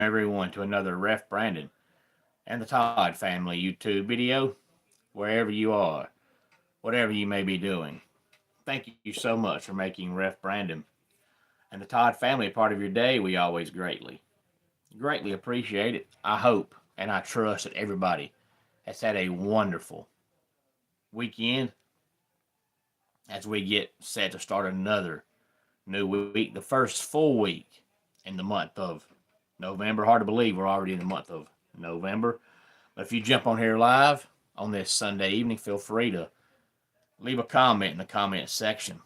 everyone to another Ref Brandon and the Todd Family YouTube video, wherever you are, whatever you may be doing. Thank you so much for making Ref Brandon and the Todd Family a part of your day. We always greatly appreciate it. I hope and I trust that everybody has had a wonderful weekend as we get set to start another new week, the first full week in the month of November. Hard to believe we're already in the month of November. But if you jump on here live on this Sunday evening, feel free to leave a comment in the comment section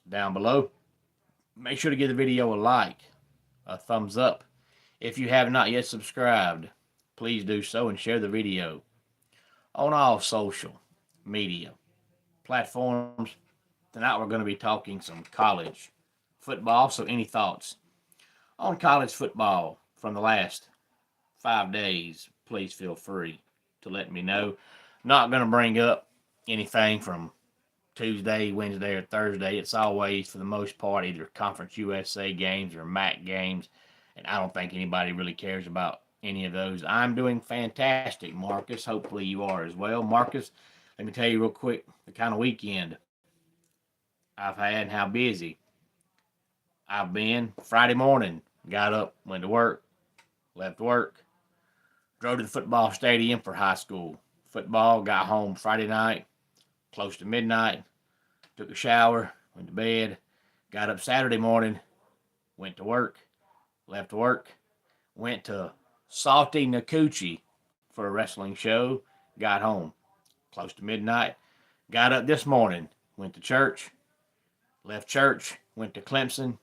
down below. Make sure to give the video a like, a thumbs up. If you have not yet subscribed, please do so and share the video on all social media platforms. Tonight we're going to be talking some college football. So any thoughts on college football from the last 5 days, please feel free to let me know. Not going to bring up anything from Tuesday, Wednesday, or Thursday. It's always, for the most part, either Conference USA games or MAC games, and I don't think anybody really cares about any of those. I'm doing fantastic, Marcus. Hopefully you are as well. Marcus, let me tell you real quick the kind of weekend I've had and how busy I've been. Friday morning, got up, went to work, left work, drove to the football stadium for high school football, got home Friday night, close to midnight, took a shower, went to bed, got up Saturday morning, went to work, left work, went to Salty Nakuchi for a wrestling show, got home close to midnight, got up this morning, went to church, left church, went to Clemson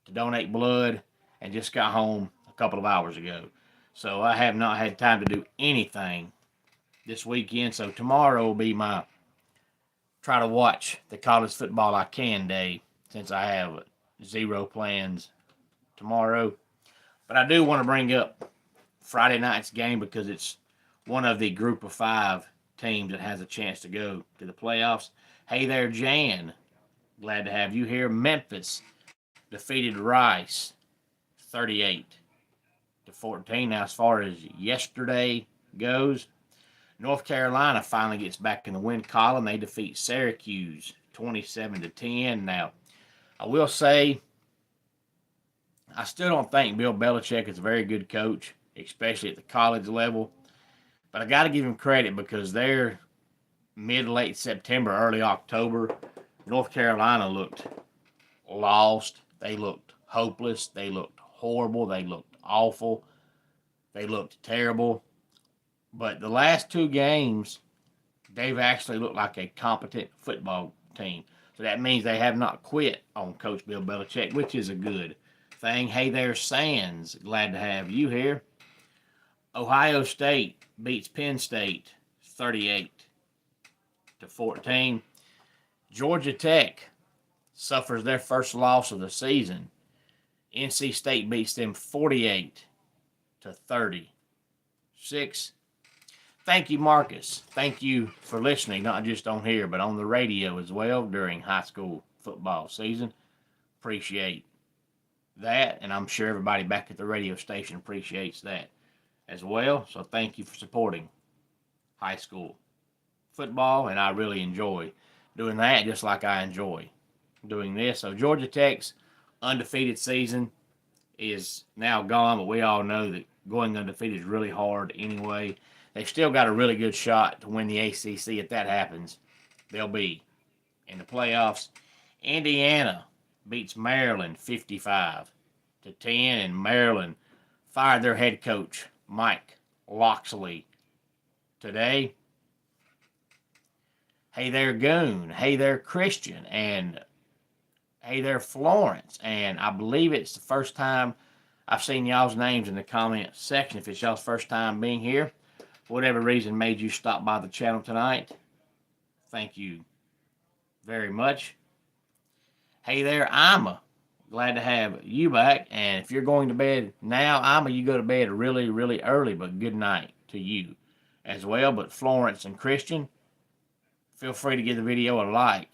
to donate blood, and just got home a couple of hours ago. So I have not had time to do anything this weekend. So tomorrow will be my try to watch the college football I can day, since I have zero plans tomorrow. But I do want to bring up Friday night's game because it's one of the group of 5 teams that has a chance to go to the playoffs. Hey there, Jan. Glad to have you here. Memphis defeated Rice 38-14. Now, as far as yesterday goes, North Carolina finally gets back in the win column. They defeat Syracuse 27-10. Now, I will say, I still don't think Bill Belichick is a very good coach, especially at the college level. But I got to give him credit because they're mid-late September, early October. North Carolina looked lost. They looked hopeless. They looked horrible. They looked awful. They looked terrible. But the last 2 games, they've actually looked like a competent football team. So that means they have not quit on Coach Bill Belichick, which is a good thing. Hey there, Sands. Glad to have you here. Ohio State beats Penn State 38-14. Georgia Tech suffers their first loss of the season. NC State beats them 48-36. Thank you, Marcus. Thank you for listening, not just on here, but on the radio as well during high school football season. Appreciate that, and I'm sure everybody back at the radio station appreciates that as well. So thank you for supporting high school football, and I really enjoy doing that, just like I enjoy doing this. So Georgia Tech's undefeated season is now gone, but we all know that going undefeated is really hard anyway. They've still got a really good shot to win the ACC. If that happens, they'll be in the playoffs. Indiana beats Maryland 55-10, and Maryland fired their head coach, Mike Locksley, today. Hey there, Goon. Hey there, Christian. And hey there, Florence. And I believe it's the first time I've seen y'all's names in the comment section. If it's y'all's first time being here, for whatever reason made you stop by the channel tonight, thank you very much. Hey there, Ima. Glad to have you back. And if you're going to bed now, Ima, you go to bed really, really early, but good night to you as well. But Florence and Christian, feel free to give the video a like,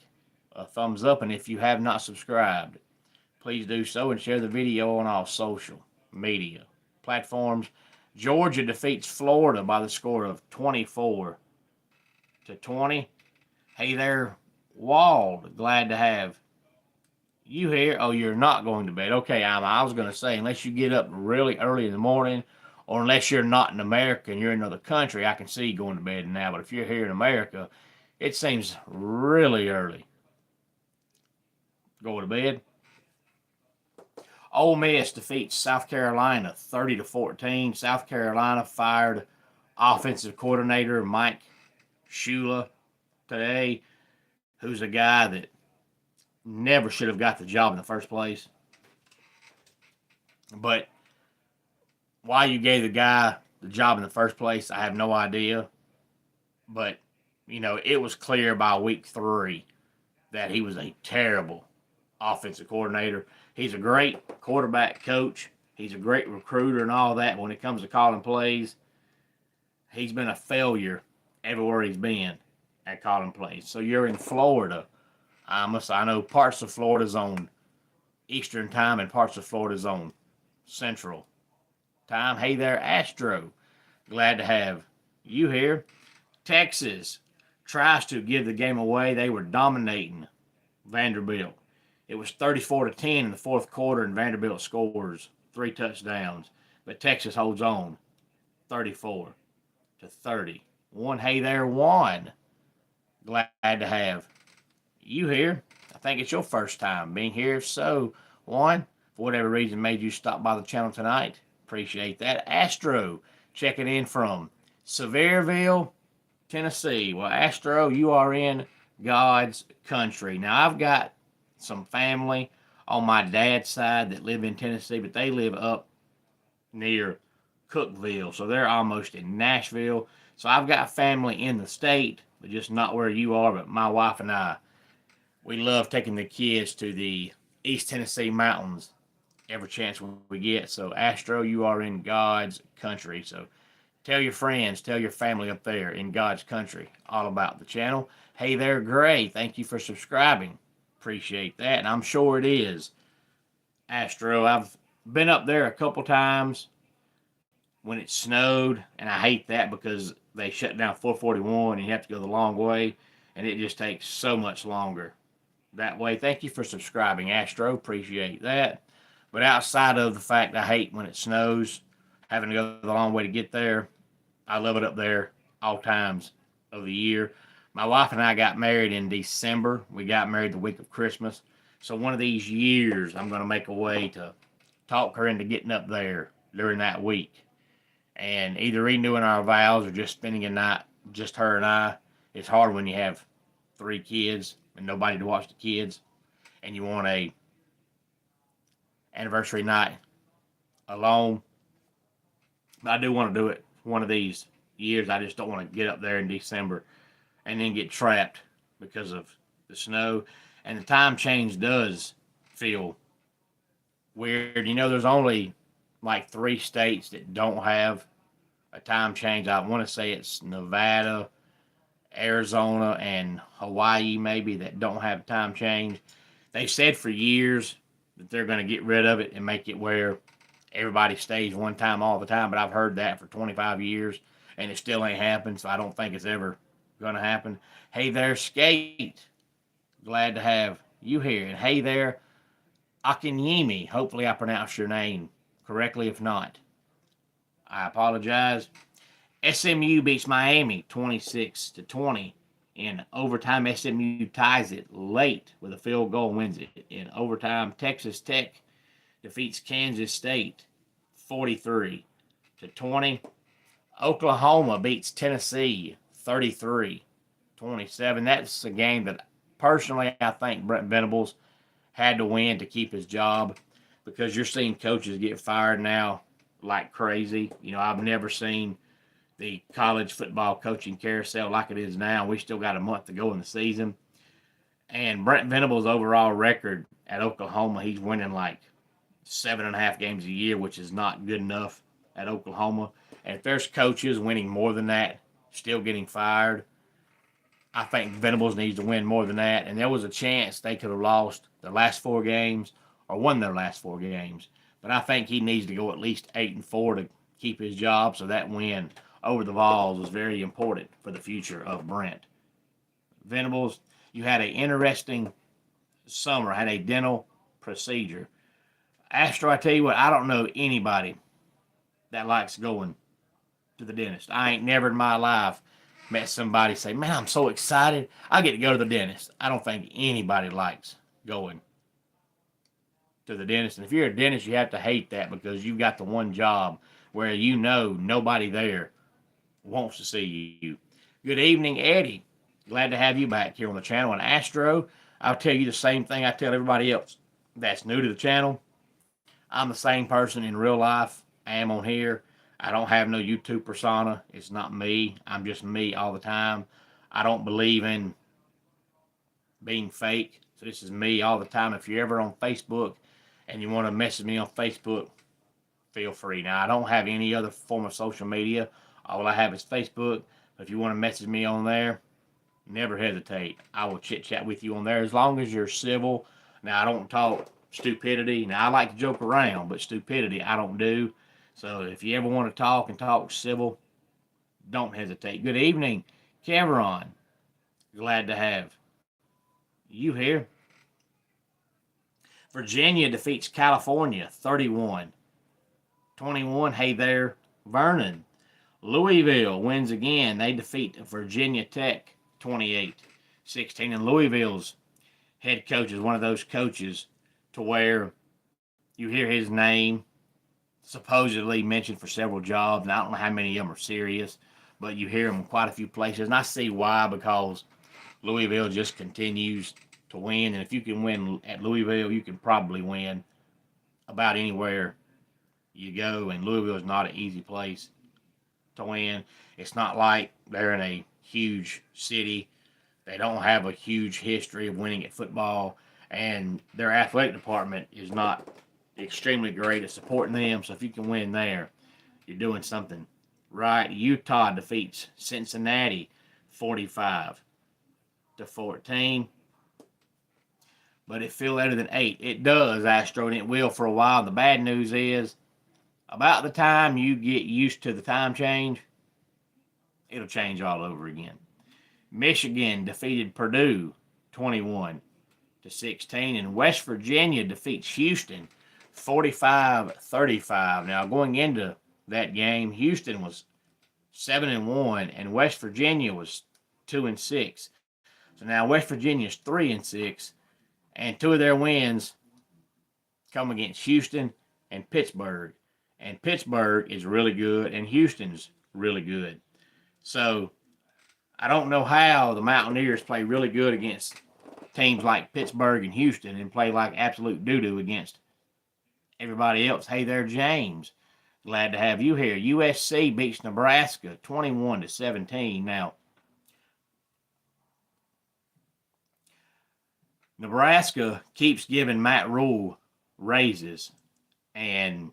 a thumbs up, and if you have not subscribed, please do so and share the video on all social media platforms. Georgia defeats Florida by the score of 24-20. Hey there, Wald. Glad to have you here. Oh, you're not going to bed. Okay, I was going to say, unless you get up really early in the morning, or unless you're not in America and you're in another country, I can see you going to bed now. But if you're here in America, it seems really early. Go to bed. Ole Miss defeats South Carolina 30-14. South Carolina fired offensive coordinator Mike Shula today, who's a guy that never should have got the job in the first place. But why you gave the guy the job in the first place, I have no idea. But, it was clear by week 3 that he was a terrible offensive coordinator. He's a great quarterback coach. He's a great recruiter and all that. When it comes to calling plays, he's been a failure everywhere he's been at calling plays. So you're in Florida. I know parts of Florida's on Eastern time and parts of Florida's on Central time. Hey there, Astro. Glad to have you here. Texas tries to give the game away. They were dominating Vanderbilt. It was 34-10 in the fourth quarter, and Vanderbilt scores 3 touchdowns. But Texas holds on 34-30. Hey there, Juan. Glad to have you here. I think it's your first time being here. So, Juan, for whatever reason made you stop by the channel tonight, appreciate that. Astro checking in from Sevierville, Tennessee. Well, Astro, you are in God's country. Now, I've got some family on my dad's side that live in Tennessee, but they live up near Cookeville, so they're almost in Nashville. So I've got family in the state, but just not where you are. But my wife and I, we love taking the kids to the East Tennessee mountains every chance we get. So Astro, you are in God's country. So tell your friends, tell your family up there in God's country all about the channel. Hey there, Gray. Thank you for subscribing. Appreciate that. And I'm sure it is, Astro. I've been up there a couple times when it snowed, and I hate that because they shut down 441 and you have to go the long way, and it just takes so much longer that way. Thank you for subscribing, Astro. Appreciate that. But outside of the fact I hate when it snows, having to go the long way to get there, I love it up there all times of the year. My wife and I got married in December. We got married the week of Christmas. So one of these years, I'm going to make a way to talk her into getting up there during that week. And either renewing our vows or just spending a night, just her and I. It's hard when you have 3 kids and nobody to watch the kids, and you want a anniversary night alone. But I do want to do it one of these years. I just don't want to get up there in December and then get trapped because of the snow. And the time change does feel weird. There's only like 3 states that don't have a time change. I want to say it's Nevada, Arizona, and Hawaii maybe that don't have a time change. They've said for years that they're going to get rid of it and make it where everybody stays one time all the time, but I've heard that for 25 years, and it still ain't happened, so I don't think it's ever going to happen. Hey there, Skate. Glad to have you here. And hey there, Akinyemi. Hopefully I pronounced your name correctly. If not, I apologize. SMU beats Miami 26-20 in overtime. SMU ties it late with a field goal and wins it in overtime. Texas Tech defeats Kansas State 43-20. Oklahoma beats Tennessee 33-27. That's a game that personally I think Brent Venables had to win to keep his job, because you're seeing coaches get fired now like crazy. I've never seen the college football coaching carousel like it is now. We still got a month to go in the season. And Brent Venables' overall record at Oklahoma, he's winning like 7.5 games a year, which is not good enough at Oklahoma. And if there's coaches winning more than that, still getting fired, I think Venables needs to win more than that. And there was a chance they could have lost their last 4 games or won their last 4 games. but I think he needs to go at least 8-4 to keep his job. So that win over the Vols was very important for the future of Brent. Venables, you had an interesting summer. Had a dental procedure. Astro, I tell you what, I don't know anybody that likes going to the dentist. I ain't never in my life met somebody say, man, I'm so excited. I get to go to the dentist. I don't think anybody likes going to the dentist. And if you're a dentist, you have to hate that because you've got the one job where you know nobody there wants to see you. Good evening, Eddie. Glad to have you back here on the channel. And Astro, I'll tell you the same thing I tell everybody else that's new to the channel. I'm the same person in real life I am on here. I don't have no YouTube persona. It's not me. I'm just me all the time. I don't believe in being fake. So this is me all the time. If you're ever on Facebook and you want to message me on Facebook, feel free. Now, I don't have any other form of social media. All I have is Facebook. If you want to message me on there, never hesitate. I will chit-chat with you on there as long as you're civil. Now, I don't talk stupidity. Now, I like to joke around, but stupidity I don't do. So if you ever want to talk and talk civil, don't hesitate. Good evening, Cameron. Glad to have you here. Virginia defeats California 31-21. Hey there, Vernon. Louisville wins again. They defeat Virginia Tech 28-16. And Louisville's head coach is one of those coaches to where you hear his name supposedly mentioned for several jobs, and I don't know how many of them are serious, but you hear him in quite a few places, and I see why, because Louisville just continues to win, and if you can win at Louisville, you can probably win about anywhere you go, and Louisville is not an easy place to win. It's not like they're in a huge city. They don't have a huge history of winning at football, and their athletic department is not extremely great at supporting them. So if you can win there, you're doing something right. Utah defeats Cincinnati 45-14. But it feels better than 8. It does, Astro, and it will for a while. The bad news is, about the time you get used to the time change, it'll change all over again. Michigan defeated Purdue 21-16, and West Virginia defeats Houston 45-35. Now, going into that game, Houston was 7-1, and West Virginia was 2-6. So now West Virginia's 3-6, and 2 of their wins come against Houston and Pittsburgh. And Pittsburgh is really good, and Houston's really good. So I don't know how the Mountaineers play really good against teams like Pittsburgh and Houston and play like absolute doo-doo against everybody else. Hey there, James. Glad to have you here. USC beats Nebraska 21-17. Now, Nebraska keeps giving Matt Rule raises. And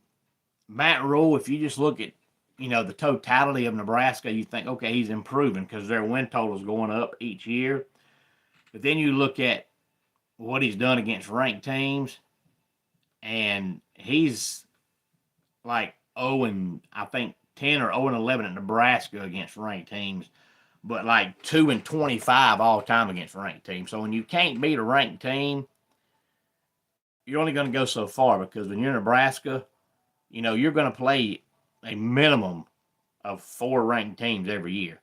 Matt Rule, if you just look at, the totality of Nebraska, you think, okay, he's improving because their win total is going up each year. But then you look at what he's done against ranked teams, and he's like 10 or 0-11 at Nebraska against ranked teams, but like 2-25 all time against ranked teams. So when you can't beat a ranked team, you're only going to go so far, because when you're in Nebraska, you're going to play a minimum of 4 ranked teams every year.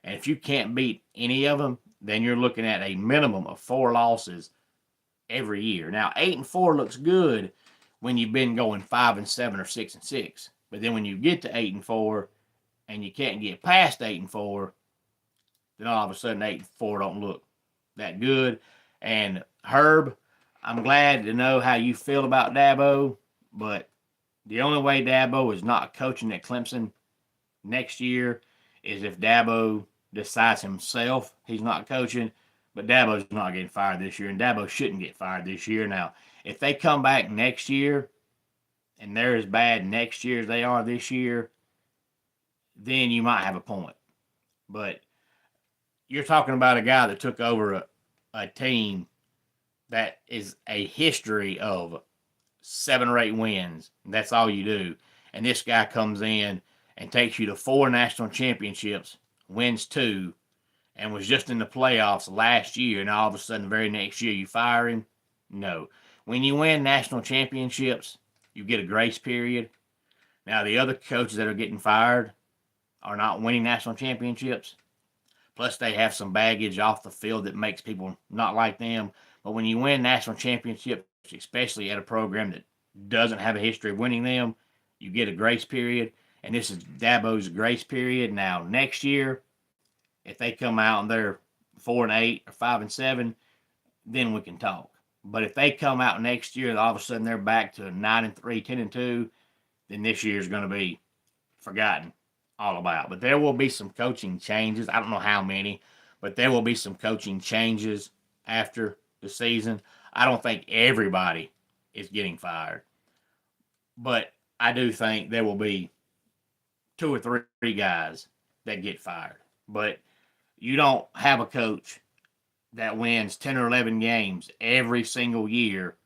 And if you can't beat any of them, then you're looking at a minimum of 4 losses every year. Now, 8-4 looks good when you've been going 5-7 or 6-6. But then when you get to 8-4 and you can't get past 8-4, then all of a sudden 8-4 don't look that good. And Herb, I'm glad to know how you feel about Dabo, but the only way Dabo is not coaching at Clemson next year is if Dabo decides himself he's not coaching. But Dabo's not getting fired this year, and Dabo shouldn't get fired this year. Now, if they come back next year and they're as bad next year as they are this year, then you might have a point. But you're talking about a guy that took over a team that is a history of 7 or 8 wins. That's all you do. And this guy comes in and takes you to 4 national championships, wins 2, and was just in the playoffs last year, and all of a sudden the very next year you fire him? No. When you win national championships, you get a grace period. Now, the other coaches that are getting fired are not winning national championships. Plus, they have some baggage off the field that makes people not like them. But when you win national championships, especially at a program that doesn't have a history of winning them, you get a grace period. And this is Dabo's grace period. Now, next year, if they come out and they're 4-8 or 5-7, then we can talk. But if they come out next year and all of a sudden they're back to 9-3, 10-2, then this year is going to be forgotten all about. But there will be some coaching changes. I don't know how many, but there will be some coaching changes after the season. I don't think everybody is getting fired, but I do think there will be 2 or 3 guys that get fired. But you don't have a coach that wins 10 or 11 games every single year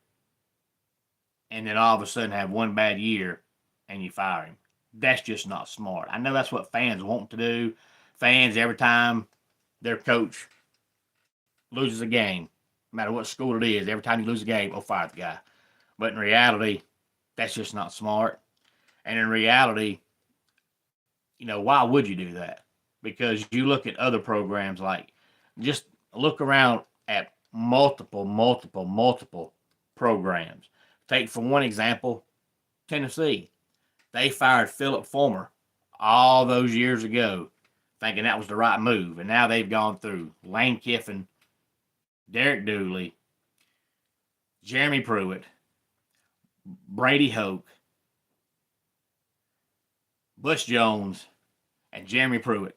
and then all of a sudden have one bad year and you fire him. That's just not smart. I know that's what fans want to do. Fans, every time their coach loses a game, no matter what school it is, every time you lose a game, oh, fire the guy. But in reality, that's just not smart. And in reality, why would you do that? Because you look at other programs, like just look around at multiple programs. Take, for one example, Tennessee. They fired Philip Fulmer all those years ago, thinking that was the right move. And now they've gone through Lane Kiffin, Derek Dooley, Jeremy Pruitt, Brady Hoke, Butch Jones, and Jeremy Pruitt.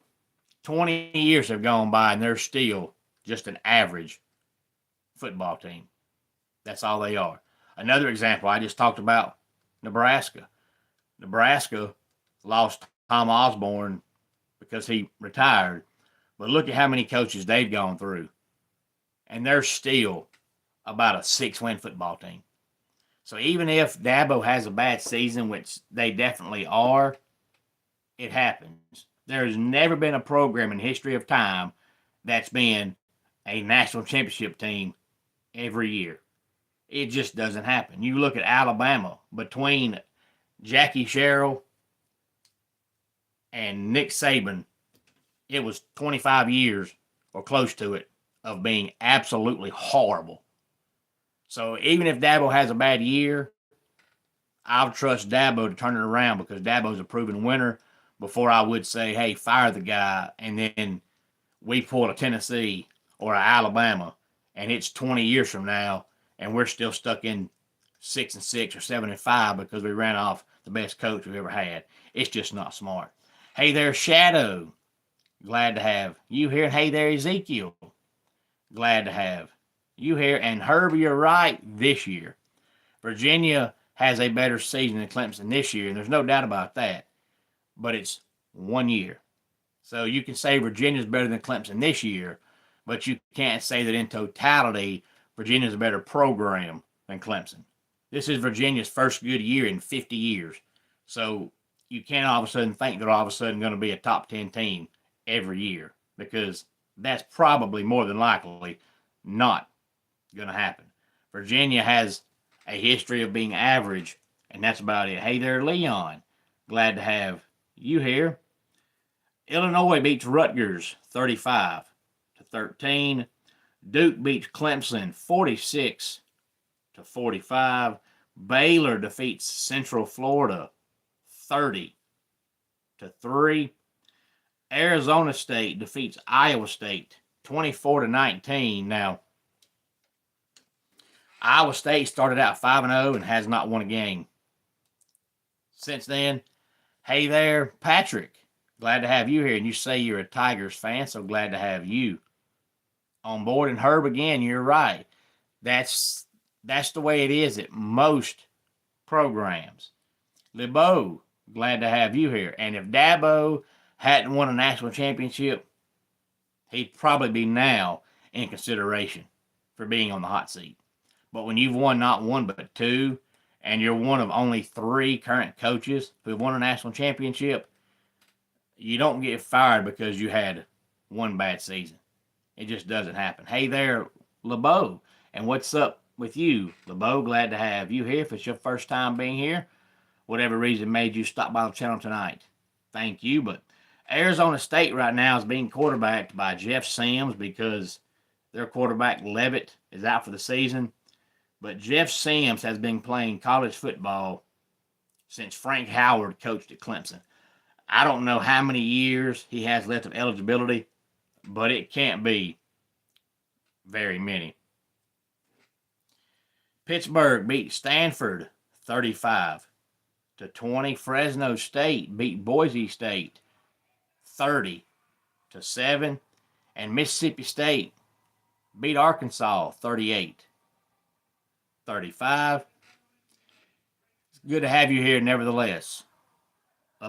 20 years have gone by, and they're still just an average football team. That's all they are. Another example, I just talked about Nebraska. Nebraska lost Tom Osborne because he retired. But look at how many coaches they've gone through. And they're still about a 6-win football team. So even if Dabo has a bad season, which they definitely are, it happens. There's never been a program in history of time that's been a national championship team every year. It just doesn't happen. You look at Alabama, between Jackie Sherrill and Nick Saban, it was 25 years or close to it of being absolutely horrible. So even if Dabo has a bad year, I'll trust Dabo to turn it around, because Dabo's a proven winner, before I would say, hey, fire the guy, and then we pull a Tennessee or an Alabama, and it's 20 years from now, and we're still stuck in 6-6 or 7-5 because we ran off the best coach we've ever had. It's just not smart. Hey there, Shadow. Glad to have you here. Hey there, Ezekiel. Glad to have you here. And Herbie, you're right, this year. Virginia has a better season than Clemson this year, and there's no doubt about that. But it's 1 year. So you can say Virginia's better than Clemson this year, but you can't say that in totality Virginia's a better program than Clemson. This is Virginia's first good year in 50 years. So you can't all of a sudden think they're all of a sudden going to be a top 10 team every year, because that's probably more than likely not going to happen. Virginia has a history of being average, and that's about it. Hey there, Leon. Glad to have you here. Illinois beats Rutgers 35-13. Duke beats Clemson 46-45. Baylor defeats Central Florida 30-3. Arizona State defeats Iowa State 24-19. Now, Iowa State started out 5-0 and has not won a game since then. Hey there, Patrick. Glad to have you here. And you say you're a Tigers fan, so glad to have you on board. And Herb, again, you're right. That's the way it is at most programs. LeBeau, glad to have you here. And if Dabo hadn't won a national championship, he'd probably be now in consideration for being on the hot seat. But when you've won not one but two, and you're one of only 3 current coaches who have won a national championship, you don't get fired because you had one bad season. It just doesn't happen. Hey there, LeBeau. And what's up with you, LeBeau? Glad to have you here. If it's your first time being here, whatever reason made you stop by the channel tonight, thank you. But Arizona State right now is being quarterbacked by Jeff Sims because their quarterback Levitt is out for the season. But Jeff Sims has been playing college football since Frank Howard coached at Clemson. I don't know how many years he has left of eligibility, but it can't be very many. Pittsburgh beat Stanford 35-20. Fresno State beat Boise State 30-7. And Mississippi State beat Arkansas 38-35. It's good to have you here nevertheless.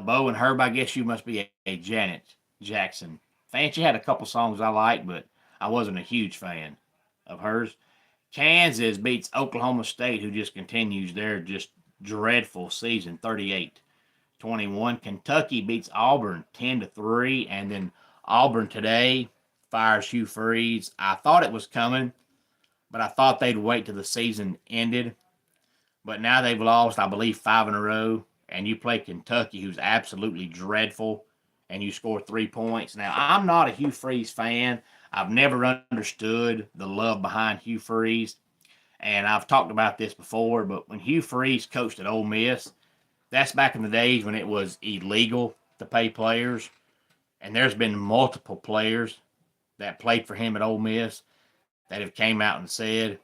Bo and Herb, I guess you must be a Janet Jackson fan. She had a couple songs I liked, but I wasn't a huge fan of hers. Kansas beats Oklahoma State, who just continues their just dreadful season, 38-21. Kentucky beats Auburn 10-3, and then Auburn today fires Hugh Freeze. I thought it was coming, but I thought they'd wait till the season ended. But now they've lost, I believe, 5 in a row, and you play Kentucky, who's absolutely dreadful, and you score 3 points. Now, I'm not a Hugh Freeze fan. I've never understood the love behind Hugh Freeze, and I've talked about this before, but when Hugh Freeze coached at Ole Miss, that's back in the days when it was illegal to pay players, and there's been multiple players that played for him at Ole Miss that have came out and said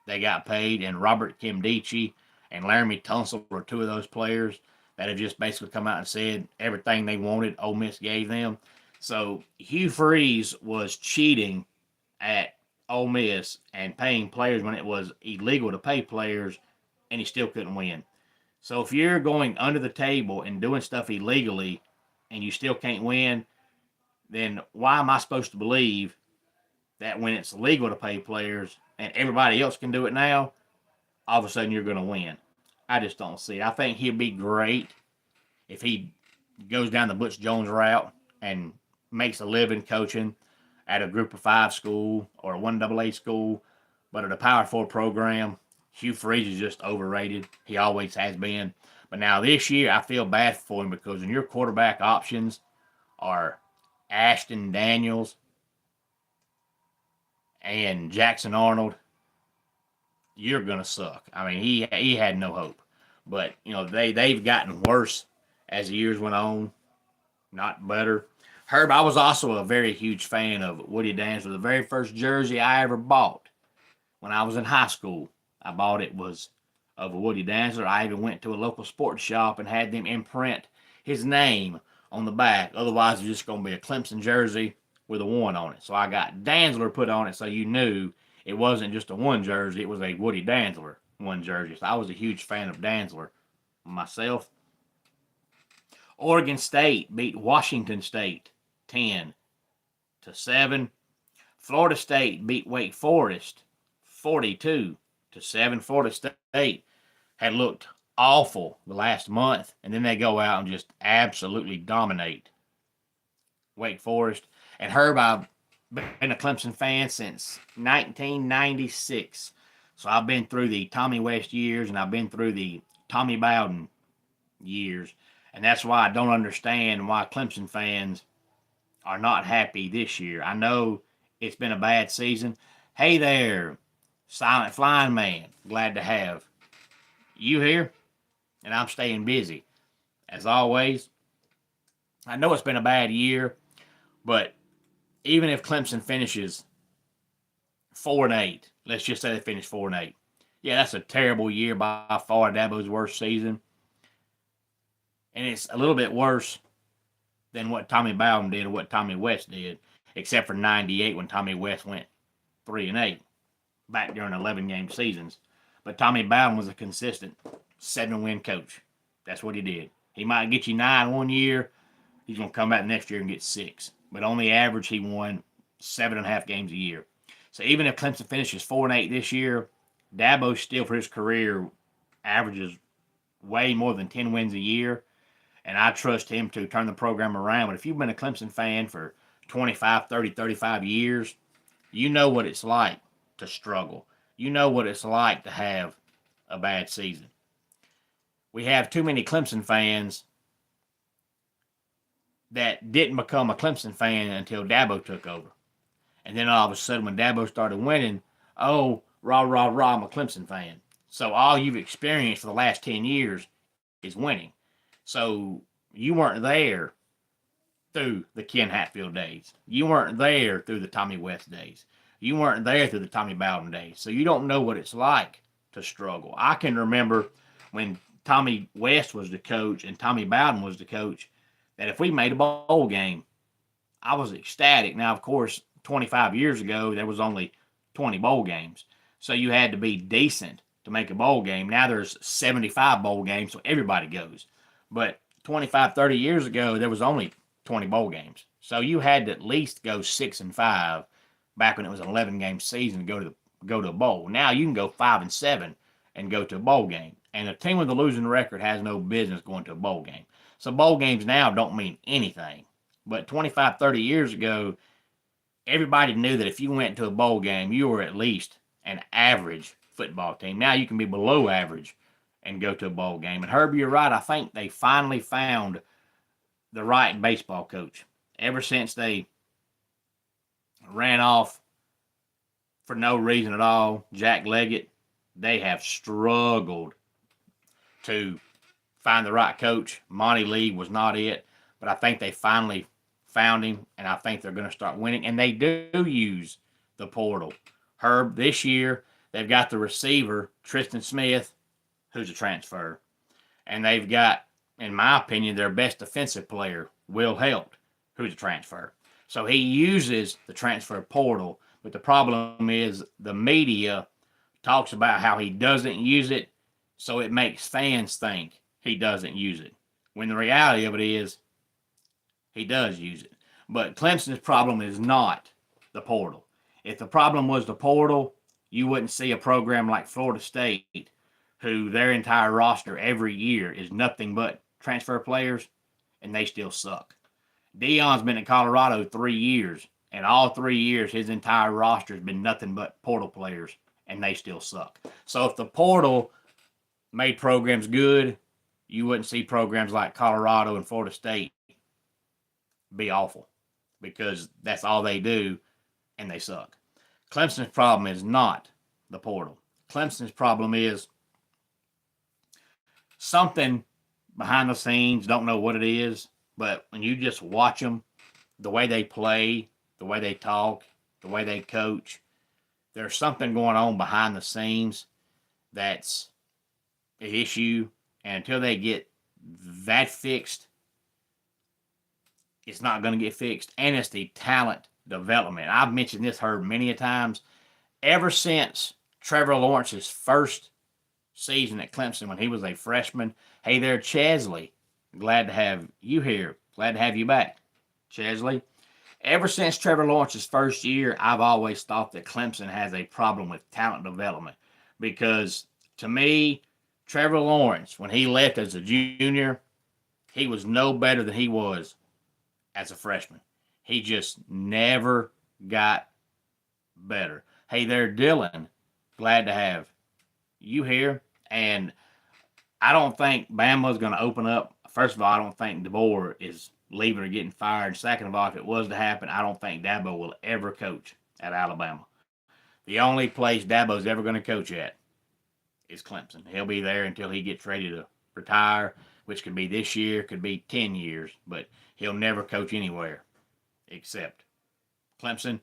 they got paid, and Robert Kimdichie and Laramie Tunsil were 2 of those players that have just basically come out and said everything they wanted, Ole Miss gave them. So Hugh Freeze was cheating at Ole Miss and paying players when it was illegal to pay players, and he still couldn't win. So if you're going under the table and doing stuff illegally and you still can't win, then why am I supposed to believe that when it's legal to pay players and everybody else can do it now, all of a sudden you're going to win? I just don't see it. I think he'd be great if he goes down the Butch Jones route and makes a living coaching at a Group of 5 school or a 1AA school, but at a Power 4 program, Hugh Freeze is just overrated. He always has been. But now this year, I feel bad for him because when your quarterback options are Ashton Daniels and Jackson Arnold, you're gonna suck. I mean, he had no hope. But you know they've gotten worse as the years went on, not better. Herb, I was also a very huge fan of Woody Dancer. The very first jersey I ever bought when I was in high school, I bought it was of Woody Dancer. I even went to a local sports shop and had them imprint his name on the back. Otherwise, it's just going to be a Clemson jersey with a 1 on it. So I got Dantzler put on it so you knew it wasn't just a 1 jersey. It was a Woody Dantzler 1 jersey. So I was a huge fan of Dantzler myself. Oregon State beat Washington State 10-7. Florida State beat Wake Forest 42-7. Florida State had looked awful the last month, and then they go out and just absolutely dominate Wake Forest. And Herb, I've been a Clemson fan since 1996. So I've been through the Tommy West years, and I've been through the Tommy Bowden years. And that's why I don't understand why Clemson fans are not happy this year. I know it's been a bad season. Hey there, Silent Flying Man. Glad to have you here. And I'm staying busy. As always, I know it's been a bad year, but even if Clemson finishes 4-8, let's just say they finish 4-8. Yeah, that's a terrible year by far. Dabo's worst season. And it's a little bit worse than what Tommy Bowden did or what Tommy West did, except for 98 when Tommy West went 3-8 back during 11-game seasons. But Tommy Bowden was a consistent 7-win coach. That's what he did. He might get you 9 one year. He's going to come back next year and get 6. But on the average, he won 7.5 games a year. So even if Clemson finishes 4-8 this year, Dabo still for his career averages way more than 10 wins a year, and I trust him to turn the program around. But if you've been a Clemson fan for 25, 30, 35 years, you know what it's like to struggle. You know what it's like to have a bad season. We have too many Clemson fans that didn't become a Clemson fan until Dabo took over. And then all of a sudden, when Dabo started winning, oh, rah, rah, rah, I'm a Clemson fan. So all you've experienced for the last 10 years is winning. So you weren't there through the Ken Hatfield days. You weren't there through the Tommy West days. You weren't there through the Tommy Bowden days. So you don't know what it's like to struggle. I can remember when Tommy West was the coach and Tommy Bowden was the coach, that if we made a bowl game, I was ecstatic. Now, of course, 25 years ago, there was only 20 bowl games. So you had to be decent to make a bowl game. Now there's 75 bowl games, so everybody goes. But 25, 30 years ago, there was only 20 bowl games. So you had to at least go 6-5 back when it was an 11-game season to go to a bowl. Now you can go 5-7 and go to a bowl game. And a team with a losing record has no business going to a bowl game. So bowl games now don't mean anything. But 25, 30 years ago, everybody knew that if you went to a bowl game, you were at least an average football team. Now you can be below average and go to a bowl game. And Herbie, you're right. I think they finally found the right baseball coach. Ever since they ran off for no reason at all, Jack Leggett, they have struggled to find the right coach. Monty Lee was not it, but I think they finally found him, and I think they're going to start winning. And they do use the portal. Herb, this year, they've got the receiver, Tristan Smith, who's a transfer. And they've got, in my opinion, their best defensive player, Will Helt, who's a transfer. So he uses the transfer portal, but the problem is the media talks about how he doesn't use it, so it makes fans think he doesn't use it. When the reality of it is, he does use it. But Clemson's problem is not the portal. If the problem was the portal, you wouldn't see a program like Florida State, who their entire roster every year is nothing but transfer players, and they still suck. Deion's been in Colorado 3 years, and all 3 years his entire roster has been nothing but portal players, and they still suck. So if the portal made programs good, you wouldn't see programs like Colorado and Florida State be awful, because that's all they do, and they suck. Clemson's problem is not the portal. Clemson's problem is something behind the scenes, don't know what it is, but when you just watch them, the way they play, the way they talk, the way they coach, there's something going on behind the scenes that's an issue, and until they get that fixed, it's not going to get fixed. And it's the talent development. I've mentioned this, Herb, many a times. Ever since Trevor Lawrence's first season at Clemson when he was a freshman, hey there, Chesley. Glad to have you here. Glad to have you back, Chesley. Ever since Trevor Lawrence's first year, I've always thought that Clemson has a problem with talent development. Because to me, Trevor Lawrence, when he left as a junior, he was no better than he was as a freshman. He just never got better. Hey there, Dylan. Glad to have you here. And I don't think Bama's going to open up. First of all, I don't think DeBoer is leaving or getting fired. Second of all, if it was to happen, I don't think Dabo will ever coach at Alabama. The only place Dabo's ever going to coach at is Clemson. He'll be there until he gets ready to retire, which could be this year, could be 10 years, but he'll never coach anywhere except Clemson.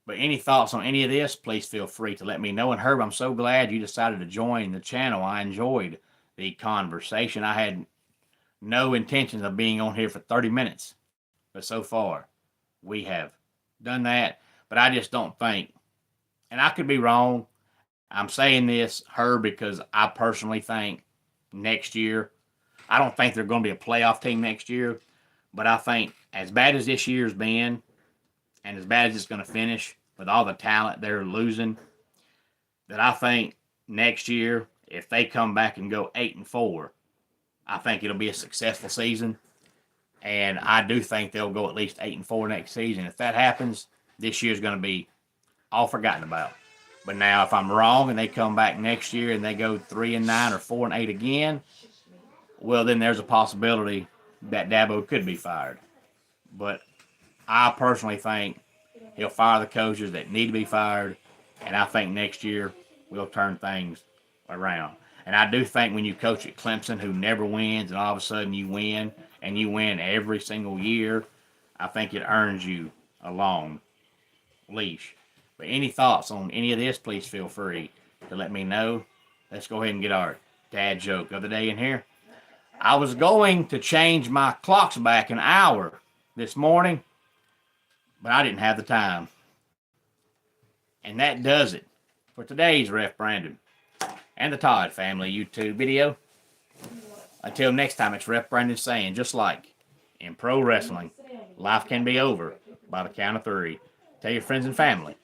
But any thoughts on any of this, please feel free to let me know. And Herb, I'm so glad you decided to join the channel. I enjoyed the conversation. I had no intentions of being on here for 30 minutes, but so far we have done that. But I just don't think, and I could be wrong, I'm saying this, Herb, because I personally think next year, I don't think they're going to be a playoff team next year, but I think as bad as this year's been, and as bad as it's going to finish with all the talent they're losing, that I think next year If they come back and go 8-4, I think it'll be a successful season. And I do think they'll go at least 8-4 next season. If that happens, this year's going to be all forgotten about. But now, if I'm wrong and they come back next year and they go 3-9 or 4-8 again, well, then there's a possibility that Dabo could be fired. But I personally think he'll fire the coaches that need to be fired, and I think next year we'll turn things around. And I do think when you coach at Clemson, who never wins, and all of a sudden you win, and you win every single year, I think it earns you a long leash. But any thoughts on any of this, please feel free to let me know. Let's go ahead and get our dad joke of the day in here. I was going to change my clocks back an hour this morning, but I didn't have the time. And that does it for today's Ref Brandon and the Todd Family YouTube video. Until next time, it's Ref Brandon saying, just like in pro wrestling, life can be over by the count of 3. Tell your friends and family